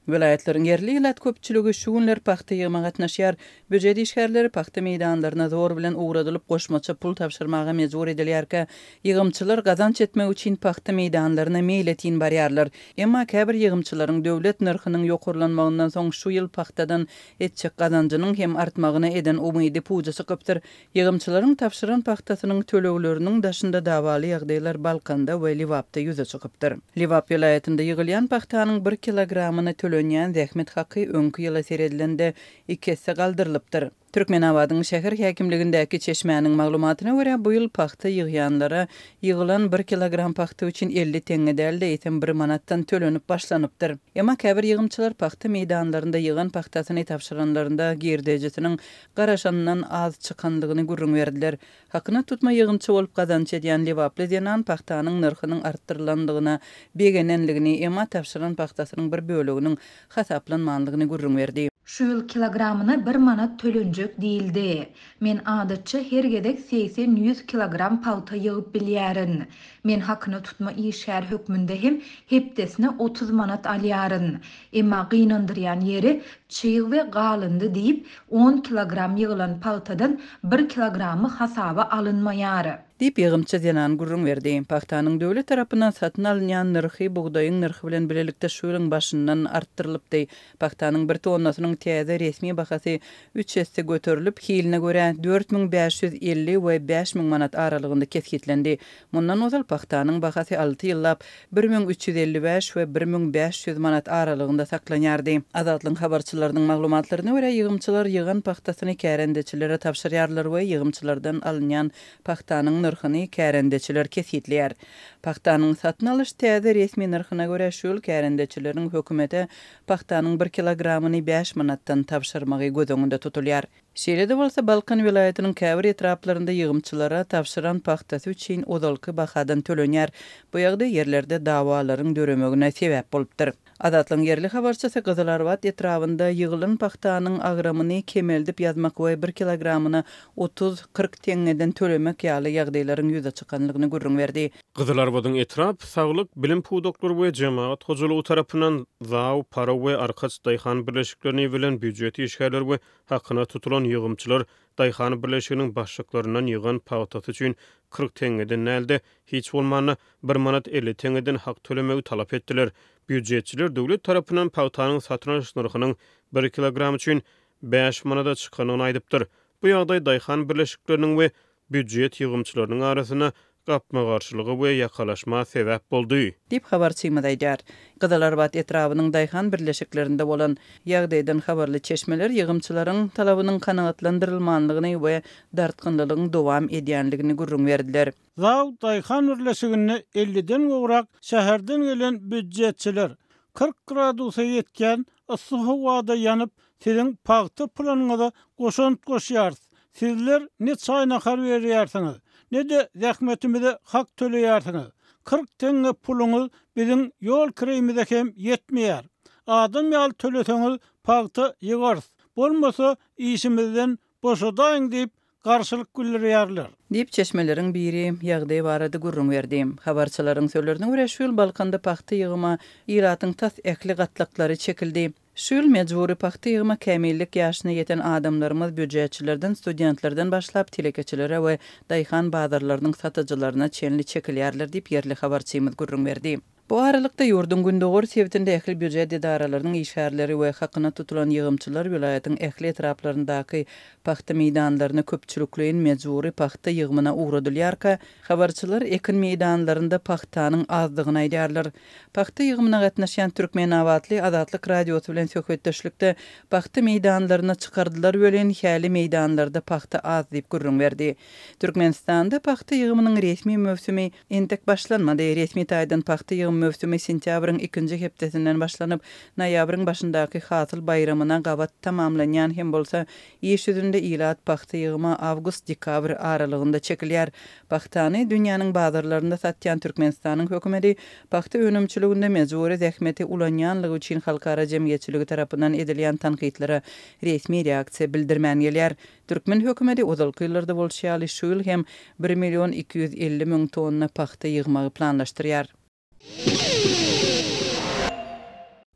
Vilayetlerin yerli ilat köpçülügi şu günler paxta yığma gatnaşýar, büjedi işgärleri paxta meýdanlaryna zor bilen uğradylyp goşmaça pul tapşyrmaga mejbur edilýärkä, ýygymçylar gazanç etmek üçin paxta meýdanlaryna meýletin barýarlar. Emma käbir ýygymçylaryň döwlet narhynyň ýokurlanmagyndan soň şu ýyl paxtadan etçek gazanjynyň hem artmagyna eden umydy pujasy gypdyr. Ýygymçylaryň tapşyran paxtasynyň tölegleriniň daşynda dawaly ýagdaýlar Balkanda we Livapda ýüze çykypdyr. Livap vilayetinde ýygylýan paxtanyň 1 kilogramyny ýan zähmet haky öňkü ýyla seredilende 2 hisse galdyrlypdyr. Türkmenabadyň şäher häkimligindäki çeşmäniň maglumatyna görä bu ýyl paxta ýygýanlara ýygylan 1 kilogram paxta üçin 50 teňe däl eýsem 1 manatdan tölenip başlanypdyr. Emma käbir ýygymçylar paxta meýdanlarynda ýygan paxtasyny tapşyranlarynda girdejisiniň garaşandan az çykandygyny gürrüň berdiler. Hakyna tutma ýygymçy bolup gazanç edýän Livaply denan paxtanyň narhynyň artdyrylandygyna, begenenligini, emma tapşyran paxtasynyň bir böleginiň hasaplanmandygyny gürrüň berdi. Şu ýyl kilogramyna 1 manat tölenjek diýildi. Men adatça her gedek 80-100 kilogram palta ýygyp bilýärin. Men hakyny tutma işgär hökmünde hem hepdesine 30 manat alýaryn. Emma gynandyrýan ýeri çyýg we galyndy diýip 10 kilogram ýygylan paltadan 1 kilogramy hasaba alynmaýar. Dip ýygymçy denan gürrüň berdi. Paxtanyň döwlet tarapyndan satyn alynýan narhy bugdaýyň narhy bilen bilelikde şu ýylyň başyndan artdyrylypdy. Paxtanyň 1 tonnasynyň täze resmi bahasy 3 hisse göterilip, hiline görä 4550 we 5000 manat aralygynda kesgitlendi. Mundan ozal paxtanyň bahasy 6 ýyllap 1355 we 1500 manat aralygynda saklanýardy. Azatlyň habarçylarynyň maglumatlaryna görä ýygymçylar ýygan paxtasyny kärendeçilere tapşyrýarlar we ýygymçylardan alynýan paxtanyň narhyny kärendeçiler kesitleýär. Paxtanyň satyn alyş täze resmi narhyna görä şu ýyl kärendeçileriň hökümete paxtanyň 1 kilogramyny 5 manatdan tapşyrmagy gözüňde tutulýar. Şeýle bolsa Balkan vilayetiniň käbir etraplarynda ýygymçylara tapşyran paxtasy üçin odalky bahadan tölenýär. Bu ýagda ýerlerde dawalaryň döremegine sebäp bolupdyr. Adatlyň yerli habarçysy Gyzylarbat etrabynda ýygylan paxtanyň agramyny kemeldip ýazmak we 1 kilogramyny 30-40 teňeden tölemek ýaly ýagdaýlaryň ýüze çykanlygyny gürrüň berdi. Gyzylarbatyň etrap saglyk bilim pudoklary we jemaat hojalygy tarapyndan zaw, para we arkaç daýhan birleşiklerini bilen büdjet işgärleri we hakyna tutulan ýygymçylar daýhan birleşiginiň başlyklarynyň ýygan paxtasy üçin 40 teňeden nälde hiç bolmany 1 manat 50 teňeden hak tölemegi talap etdiler. Büdjetçiler döwlet tarapyndan paxtanyň satyn alyş narhynyň 1 kilogram üçin 5 manata çykanyny aýdypdyr. Bu ýagdaý daýhan birleşikleriniň we büdjet ýygymçylarynyň arasyna gapma garşylygy we ýakalaşma sebäp boldy. Dip habarçymy daýjar. Gyzylarbat etrabynyň daýhan birleşiklerinde bolan ýagdaýdan habarly çeşmeler ýygymçylaryň talabynyň kanagatlandyrylmanlygyny we dartgynlygyň dowam edýänligini gürrüň berdiler. Zaw daýhan birleşigini 50den gowrak şäherden gelen büdjetçiler 40 gradusa ýetken ysy howada ýanyp siziň paxta planyňyza goşant goşýar. Sizler ne çaýnakar berýärsiňiz, ne de zähmetimize hak töleýärsiňiz. 40 teňe puluňyz biziň ýol kiremize hem ýetmeýär. Adam ýal töleseňiz paxta ýygarys. Bolmasa işimizden boşadaýyn diýip garşylyk güldürýärler. Dip çeşmeleriň biri ýagdaý barady gürrüň berdi. Habarçylaryň söýlerine görä şu ýyl Balkanda paxta ýygyma iratyň tas ähli gatlaklary çekildi. Şu ýyl mejburi paxta ýygyma kämillik ýaşyna ýeten adamlarymyz büdjetçilerden, studentlerden başlap telekeçilere we daýhan bazarlarynyň satyjylaryna çenli çekilýärler diýip yerli habarçymyz gürrüň berdi. Bu aralykda ýurdun gündogor sebitinde ähli büdjet idaralarynyň işgärleri we hakyna tutulan ýygymçylar vilayatyň ähli etraplaryndaky paxta meýdanlaryny köpçülikleýin mejburi paxta ýygymyna uğradylýarka, habarçylar ekin meýdanlarynda paxtanyň azdygyny aýdýarlar. Paxta ýygymyna gatnaşan Türkmenawatly Azatlyk radiosu bilen söhbetdeşlikde paxta meýdanlaryna çykardylar bilen häli meýdanlarda paxta az diýip gürrüň berdi. Türkmenistanda paxta ýygymynyň resmi mövsümi entek başlanmady. Resmi taýdan paxta mövsümi sentýabryň 2-nji hepdesinden başlanyp noýabryň başyndaky hasyl bayramyna gabat tamamlanýan hem bolsa iş ýüzünde ilat paxta ýygyma awgust-dekabr aralygynda çekilýär. Paxtany dünýäniň bazarlarynda satýan Türkmenistanyň hökümeti paxta önümçiliginde mejburi zähmeti ulanýanlygy üçin halkara jemgyýetçiligi tarapyndan edilýän tanqidlere resmi reaksiýa bildirmän gelýär. Türkmen hökümeti ozalky ýyllarda bolşýaly şu ýyl hem 1.250.000 tonna paxta ýygmagy planlaşdyrýar.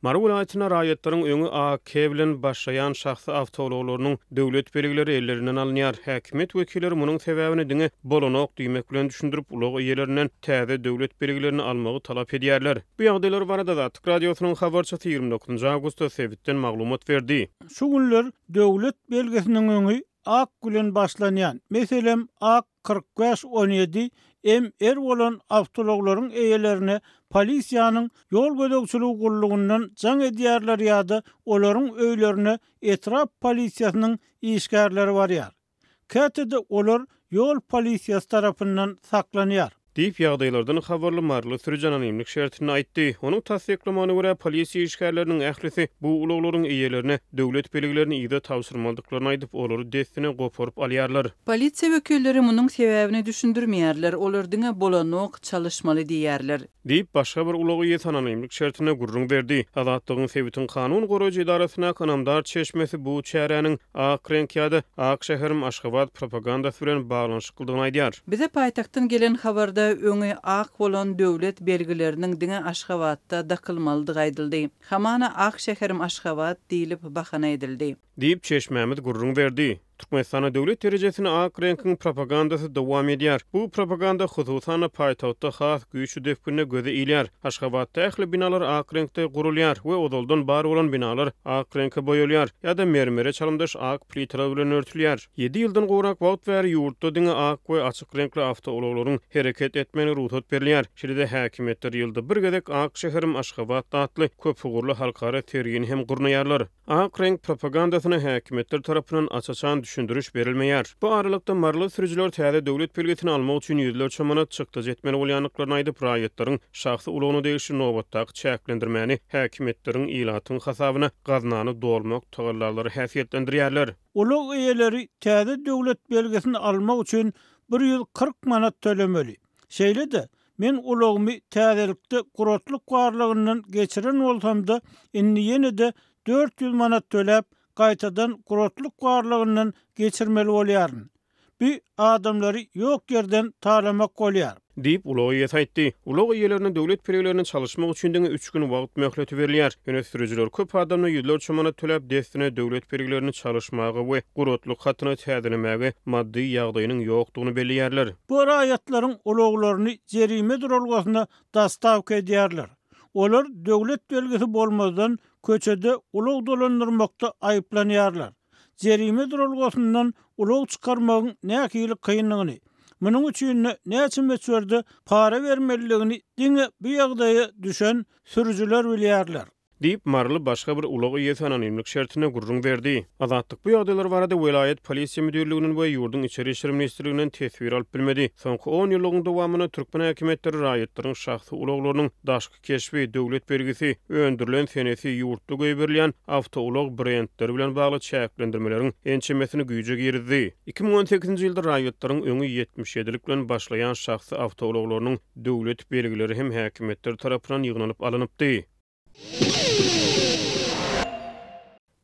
Mara vilayatyna raýatlaryň öňü AK bilen başlaýan şahsy awtologlarynyň döwlet belgileri ellerinden alınýar. Häkimet wekilleri munyň sebäbini diňe bolanok diýmek bilen düşündirip ulug ýerlerinden täze döwlet belgilerini almagy talap edýärler. Bu ýagdaýlar barada da Türk radiosynyň habarçysy 29 awgustda sebitden maglumat berdi. Şu günler döwlet belgesiniň öňü AK bilen başlanýan. Meselem AK 4517 MR bolan awtologlaryň eýelerine polisiýanyň ýol gödekçiligi gurulugundan jaň edýärler ýa-da olaryň öýlerine etrap polisiýasynyň işgärleri barýar. Kätede olar ýol polisiýasy tarapyndan saklanýar. Diýip ýagdaýlardan habarly marly sürücü anonimlik şertini aýtdy. Onuň tasdiklamagyna görä polisiýa işgärleriniň ählisi bu uluglaryň eýelerine döwlet belgilerini ýa-da tawsyrmaldyklaryny aýdyp olary destine goparyp alýarlar. Polisiýa wekilleri munyň sebäbini düşündirmeýärler, olar diňe bolanok çalışmaly diýärler. Diýip başga bir ulag ýet anonimlik şertine gurrun berdi. Azatlygyň sebitin kanun goraýjy idarasyna kanamdar çeşmesi bu çäräniň Akrenk ýa-da Ak şäherim Aşgabat propagandasy bilen baglanşyk kyldygyny aýdýar. Bize paýtagtdan gelen habarda öňe ak bolan döwlet belgileriniň diňe Aşgabatda dakylmalydygy aýdyldy. Hamana Ak şäherim Aşgabat diýilip bahana edildi. Diýip Çeşmämet gurrun berdi. Türkmenistana döwlet derejesine Akrenkiň propagandasy dowam edýär. Bu propaganda hususan paýtagtda has güýçlü defkine göze ilýär. Aşgabatda ähli binalar Akrenkde gurulýar we odoldan bar bolan binalar Akrenke boýulýar ýa-da mermere çalymdaş ak plitalar bilen örtülýär. 7 ýyldan gowrak wagt bäri ýurtda diňe ak we açyk renkli awtologlaryň hereket etmeni ruhsat berilýär. Şeýle häkimetler ýylda bir gezek Ak şäherim Aşgabat adly köp ugurly halkara tergini hem gurnaýarlar. Akrenk propagandasyny häkimetler tarapyndan açaçan düşündürüş berilmeýär. Bu aralykda marly sürüjüler täze döwlet belgesini almak üçin ýüzlerçe manat çykdyj etmeli bolýanlyklaryny aýdyp raýatlaryň şahsy ulugyny degişi nobatdaky çäklendirmäni häkimetleriň ilatyň hasabyna gaznany dolmak tagallarlary häsiýetlendirýärler. Ulag eýeleri täze döwlet belgesini almak üçin 140 manat tölemeli. Şeýle-de men ulagmy täzelikde guratlyk barlygyndan geçiren bolsam-da indi ýene-de 400 manat töläp gaýtadan guratlyk barlygyndan geçirmeli bolýaryn. Bir adamlary ýok ýerden talamak bolýar. Diýip ulag ýet aýtdy. Ulag eýelerine döwlet belgilerini çalışmak üçin diňe 3 gün wagt möhleti berilýär. Ýöne sürüjüler köp adamna ýüzlerçe manat töläp destine döwlet belgilerini çalışmagy we guratlyk hatyny täzelemegi maddi ýagdaýynyň ýokdugyny belliýärler. Bu raýatlaryň ulaglaryny jerime durulgasyna dastavka edýärler. Olar döwlet belgisi bolmazdan köçede ulag dolandyrmakda aýyplanýarlar. Jerime durulgasyndan ulag çykarmagyň näkili kynlygyny, munyň üçin näçe meçwerde para bermeliligini diňe bu ýagdaýa düşen sürüjüler bilýärler. Diýip marly başga bir ulag ýet anonimlik şertine gurrun berdi. Azatlyk bu ýagdaýlar barada vilayet polisiýa müdürliginiň we ýurdun içeri işler ministrliginden tesbir alyp bilmedi. Soňky 10 ýylyň dowamyna Türkmen häkimetleri raýatlaryň şahsy ulaglarynyň daşky keşfi döwlet belgisi öndürilen senesi ýurtda göýberilýän awtoulag brendleri bilen bagly çäklendirmeleriň ençemesini güýje girdi. 2018-nji ýylda raýatlaryň öňü 77-lik bilen başlaýan şahsy awtoulaglarynyň döwlet belgileri hem häkimetler tarapyndan ýygnanyp alanypdy.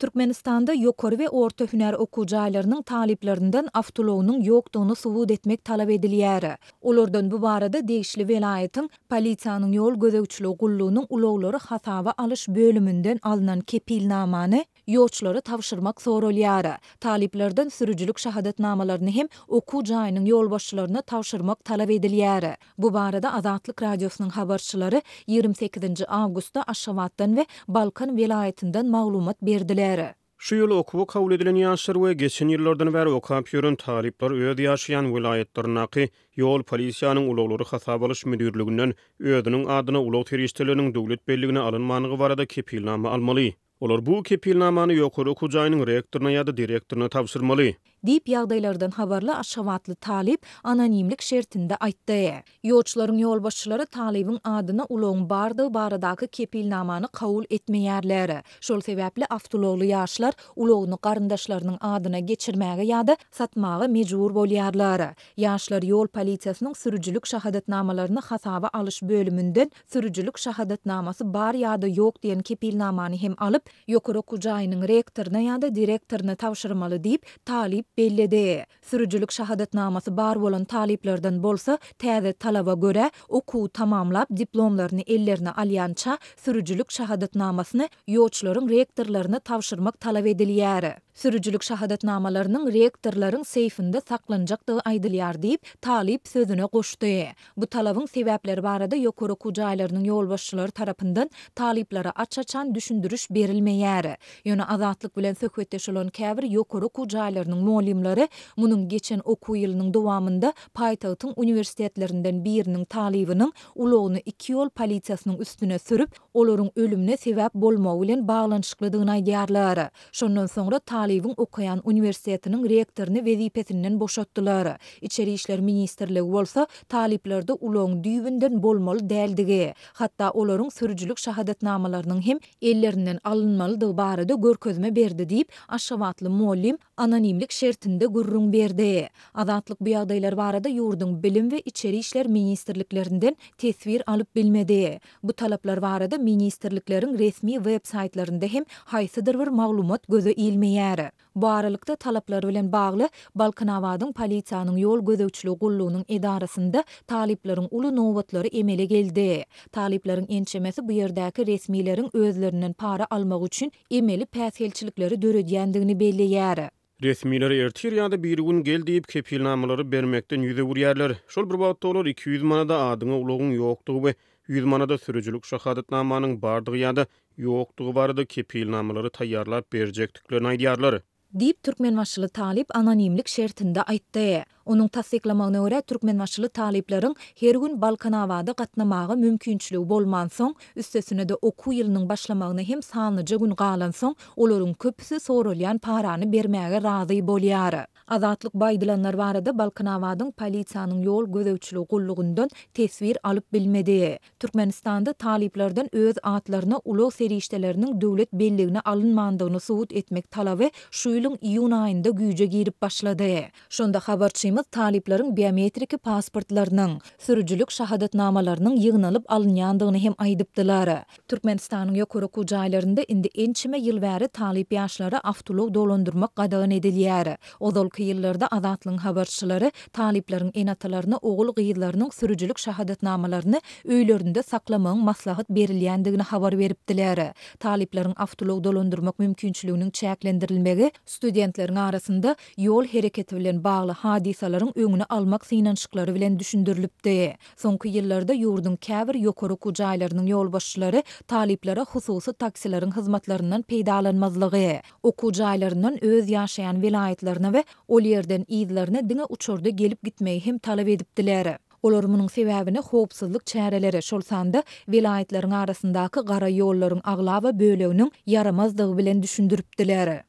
Türkmenistanda ýokary we orta hüner okujaýlarynyň taliplerinden awtologynyň ýokdugyny subut etmek talap edilýär. Olardan bu barada degişli welaýatyň polisiýanyň ýol gözegçiligi gullugynyň ulaglary hasaba alyş bölümünden alynan kepilnamany ýolçulary tawşyrmak sorulýar. Taliplerden sürüjülük şahadatnamalaryny hem okujaýynyň ýolbaşçylaryna tawşyrmak talap edilýär. Bu barada Azatlyk radiosynyň habarçylary 28 awgustda Aşgabatdan we Balkan welaýatynden maglumat berdiler. Şu ýyl okuwy kabul edilen ýaşlar we geçen ýyllardan bäri okap ýören talipler öz ýaşaýan welaýatlarynaky ýol polisiýanyň ulaglary hasaba alyş müdürliginden özüniň adyna ulag terişçileriniň döwlet belligine alynmanyny barada kepilnama almaly. Olar bu kepilnamany ýokary okujaýynyň rektoryna ýa-da direktoryna tawşyrmaly. Diýip ýagdaýlardan habarly Aşgabatly talip anonimlik şertinde aýtdy. Ýolçularyň ýolbaşçylary talibiň adyna ulagyň bardygy baradaky kepilnamany kabul etmeýärler. Şol sebäpli awtologly ýaşlar ulagyny garyndaşlarynyň adyna geçirmäge ýa-da satmagy mejbur bolýarlar. Ýaşlar ýol polisiýasynyň sürüjülük şahadatnamalaryny hasaba alyş bölümünden sürüjülük şahadatnamasy bar ýa-da ýok diýen kepilnamany hem alyp ýokary okujaýynyň rektoryna ýa-da direktoryna tawşyrmaly diýip talip bellidi. Sürücülük şahadatnamasy bar bolan taliplerden bolsa täze talaba göre okuw tamamlap diplomlaryny ellerine alýança sürücülük şahadatnamasyny ýoğçularyň rektorlaryna tawşyrmak talap edilýär. Sürücülük şahadatnamalarynyň rektorlaryň seyfinde saklanjakdygy aýdylýar diýip talip sözüne goşdy. Bu talabyň sebäpleri barada ýokary okuw jaýlarynyň ýolbaşçylary tarapyndan taliplara açaçan düşündürüş berilmeýär. Ýöne azatlyk bilen söhbetdeş bolan käbir ýokary okuw jaýlarynyň muallimleri munyň geçen okuw ýylynyň dowamında paýtagtyň uniwersitetlerinden biriniň talibiniň ulogyny 2 ýol polisiýasynyň üstüne sürüp, olaryň ölümine sebäp bolmagy bilen baglanyşyklydygyny aýdýarlar. Şondan soňra talibiň okuyan uniwersitetiniň rektoryny wezipesinden boşatdylar. İçeri işler ministrligi bolsa taliplerde ulogyň düýbinden bolmaly däldigi, hatda olaryň sürücülük şahadatnamalarynyň hem ellerinden alınmalydygy barada görkezme berdi diýip aşgabatly muallim anonimlik şertinde gurrun berdi. Azatlyk bu ýagdaýlar barada ýurduň bilim we içeri işler ministrliklerinden tesvir alyp bilmedi. Bu talaplar barada ministrlikleriň resmi web saytlarynda hem haýsydyr bir maglumat göze ilmeýär. Bu aralykda talaplar bilen bagly Balkanawadyň polisiýanyň ýol gözegçiligi gullugynyň edarasynda talipleriň uly nowatlary emele geldi. Talipleriň ençemesi bu ýerdäki resmiýetiň özlerinden para almak üçin emeli päsgelçilikleri döredýändigini belleýär. Resmiler ertir ýa-da bir gün gel diýip kepilnamalary bermekden ýüze burýarlar. Şol bir wagtda olar 200 manada adyňa ulogyň ýokdugy we 100 manada sürücülük şahadatnamanyň bardygy ýa-da ýokdugy barada kepilnamalary taýýarlap berjekdiklerini aýdýarlar. Diýip Türkmenbaşly talip anonimlik şertinde aýtdy. Onuň tasdiklamagyna görä Türkmenbaşly talipleriň her gün Balkanawada gatnamagy mümkinçiligi bolman soň, üstesine de okuw ýylynyň başlamagyna hem sanlyja gün galan soň, olaryň köpüsi sorulýan parany bermäge razy bolýar. Azatlyk baýdylanlar barada Balkanawadyň polisiýanyň ýol gözegçiligi gullugyndan tesvir alyp bilmedi. Türkmenistanda taliplerden öz atlaryna ulug serişdeleriniň döwlet belligine alynmandygyny subut etmek talaby şu ýylyň iýun aýynda güýje girip başlady. Şonda habarçy talipleriň biometriki pasportlarynyň, sürücülük şahadatnamalarynyň ýygnalyp alynýandygyny hem aýdypdylar. Türkmenistanyň ýokary okuw jaýlarynda indi ençime ýyl bäri talip ýaşlary awtolog dolandyrmak gadagan edilýär. Ozalky ýyllarda azatlyň habarçylary talipleriň enatalaryna ogul gyýylarynyň sürücülük şahadatnamalaryny öýlerinde saklamagyň maslahat berilýändigini habar beripdiler. Talipleriň awtolog dolandyrmak mümkinçiliginiň çäklendirilmegi studentleriň arasynda ýol hereketi bilen bagly hadisalaryň öňüne almak synanşyklary bilen düşündirilipdi. Soňky ýyllarda ýurduň käbir ýokary okuw jaýlarynyň ýolbaşçylary taliplere hususy taksilaryň hyzmatlarynyň peýdalanmazlygy, okuw jaýlaryndan öz ýaşaýan vilayetlerine we ol ýerden ýyzlaryna diňe uçurda gelip gitmeyi hem talap edipdiler. Olar munyň sebäbini howpsuzlyk çäreleri şolsanda vilayetleriň arasyndaky gara ýollaryň aglaba böleginiň yaramazdygy bilen düşündiripdiler.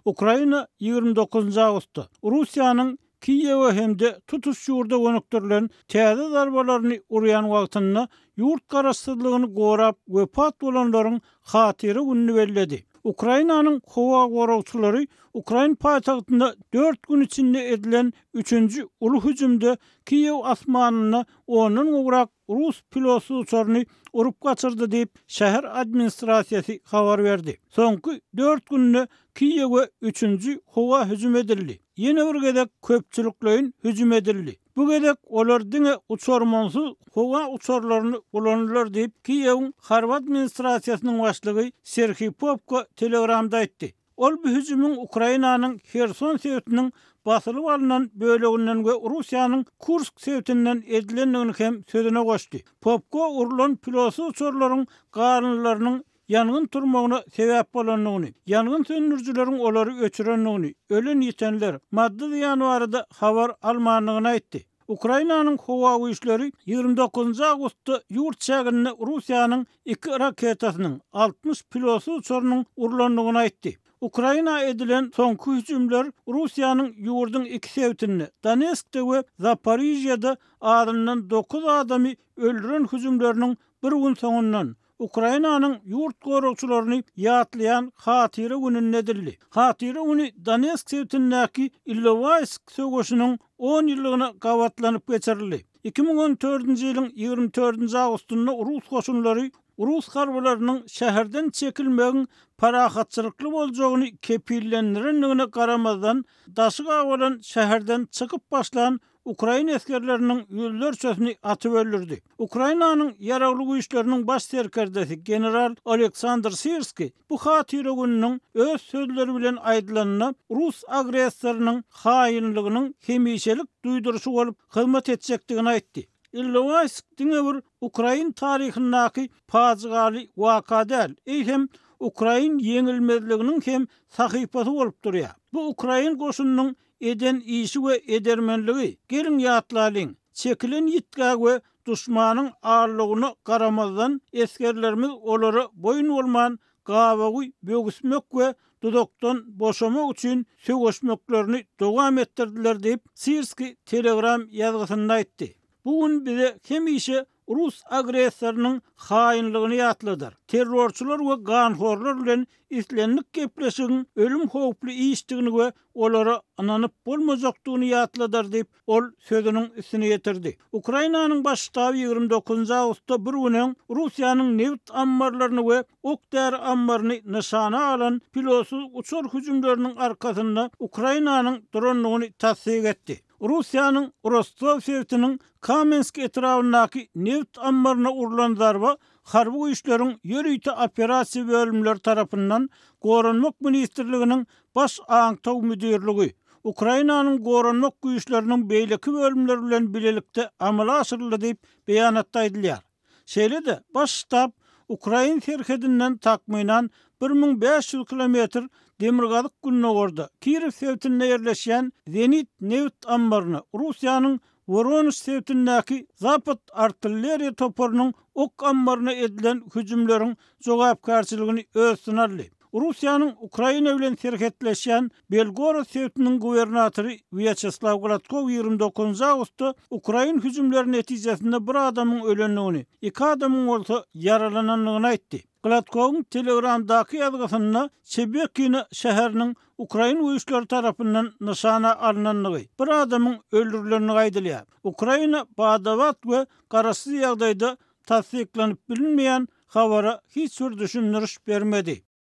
Ukraina 29 Agustda Russiýanyň Kiýewe hemde tutuş ýurda gönükdirilen täze zarbalaryny urýan wagtynda ýurt garaşsyzlygyny gorap wepat bolanlaryň hatyry günni belledi. Ukrainanyň howa goragçylary Ukraina paýtagtynda 4 gün içinde edilen 3-nji uly hüjümde Kiýew asmanyna onuň ugrak Rus pilotsy uçaryny urup gaçyrdy diýip şäher administrasiýasy habar berdi. Soňky 4 günde Kiýewe 3-nji howa hüjüm edildi. Ýene bir gedek köpçüliklerin hüjüm edildi. Bu gedek olar diňe uçarmansyz howa uçarlaryny kullanýarlar diýip Kiýew Harward administrasiýasynyň başlygy Serhiy Popko telegramda aýtdy. Ol bu hüjümüň Ukrainanyň Kherson şehriniň basylyp alynan böleginden we Russiýanyň Kursk şehrinden edilendigini hem sözüne goşdy. Popko urulan pilotsy uçarlaryň garynlarynyň yangın turmagyna sebäp bolanlygyny, yangın söndürjüleriň olary öçürenligini, ölen ýetenler maddi ziýany barada habar almanlygyny aýtdy. Ukrainanyň howa güýçleri 29 Agustda ýurt şäherine Russiýanyň 2 raketasynyň 60 pilotsy uçarynyň urulanlygyny aýtdy. Ukraina edilen soňky hüjümler Russiýanyň ýurduň 2 şehrinde, Donetskde we Zaporizhýada adından 9 adamy öldüren hüjümleriniň bir gün soňundan Ukrainanyň ýurt goragçylaryny ýatlayan hatyry gününe edildi. Hatyry güni Donetsk şehrindäki Ilovaisk söwüşiniň 10 ýyllygyna gawatlanyp geçirildi. 2014-nji ýylyň 24 Agustynda Rus goşunlary Rus harbylarynyň şäherden çekilmegi parahatçylykly boljagyny kepillendirendigine garamazdan daşyk awalan şäherden çykyp başlan Ukraina eskerlerinin ýüzler çösüni atyp öldürdi. Ukrainanyň ýaragly güýçleriniň baş serkerdesi general Aleksandr Sirski bu hatyra gününiň öz sözleri bilen aýdylanyna Rus agressiýasynyň haýynliginiň hemişelik duýduruşy bolup hyzmat etjekdigini aýtdy. Illovask diňe bir Ukrain taryhyndaky fajigaly waka däl, eýsem Ukrain ýeňilmezliginiň hem sahypasy bolup durýar. Bu Ukrain goşunynyň eden işi we edermenligi gelin ýatlalyň çekilen ýitgä we duşmanyň ağırlygyny garamazdan eskerlerimiz olary boyun bolman gawagy bögüsmek we dudakdan boşamak üçin söwüşmeklerini dowam etdirdiler diýip Sirski Telegram ýazgysynda aýtdy. Bugün bize hemişe Rus agressiýasynyň haýynlygyny ýatladyr. Terrorçular we ganhorlar bilen islenlik gepleşigiň ölüm howply işdigini we olara ananyp bolmajakdygyny ýatladyr diýip ol sözüniň üstüne ýetirdi. Ukrainanyň baş ştaby 29 awgustda bir güniň Russiýanyň neft ambarlaryny we okdär ambaryny nyşana alan pilotsuz uçur hüjümleriniň arkasynda Ukrainanyň dronlugyny tasdik etdi. Russiýanyň Rostov şehriniň Kamensk etrafyndaky neft ambaryna urulan zarba harby güýçleriň ýörüýti operasiýa bölümleri tarapyndan Goranmak ministrliginiň baş aňtaw müdirligi Ukrainanyň goranmak güýçleriniň beýleki bölümleri bilen bilelikde amala aşyryldy diýip beýanatda aýdylýar. Şeýle-de baş ştab Ukrain serhedinden takmynan 1500 kilometr demirgazyk günnogorda Kirew şehrinde ýerleşýän Zenit neft ambaryny Russiýanyň Voronezh şehrindäki Zapad artilleriýa toparynyň ok ambaryna edilen hüjümleriň jogapkarçylygyny özüne aldy. Russiýanyň Ukraina bilen serhetleşýän Belgorod şehriniň gubernatory Vyacheslav Gladkov 29 awgustda Ukrain hüjümleri netijesinde bir adamyň ölenligini, 2 adamyň bolsa yaralananlygyny aýtdy. Gladkov'un Telegram'daki ýazgysynda Çebekina şäheriniň Ukrain güýçleri tarapyndan nyşana alınanlygy, bir adamyň öldürilenligi aýdylýar. Ukraina badawat we garaşsyz ýagdaýda tasdiklanyp bilinmeýän habara hiç bir düşündürüş bermedi.